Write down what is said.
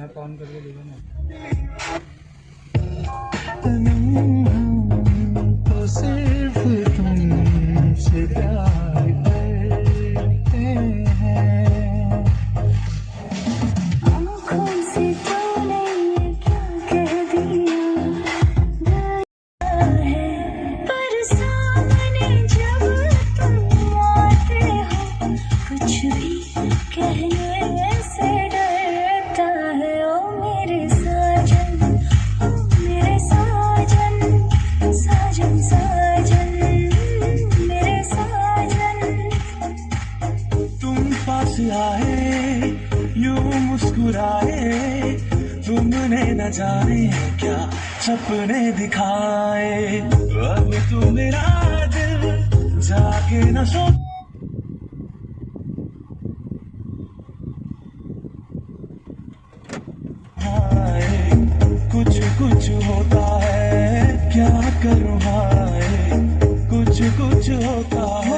App on करके देखो ना। तो सिर्फ तुमसे प्यार करते हैं। आँखों से तूने ये क्या कह दिया है, पर सामने जब तुम आते हो कुछ भी कहने से डरता है। ओ मेरे साजन, ओ मेरे साजन, साजन साजन मेरे साजन। तुम पास आए यूं मुस्कुराए, तुमने न जाने क्या सपने दिखाए। अब तू मेरा दिल जाके न सो कुछ कुछ होता है, क्या करूँ हाय, कुछ कुछ होता है।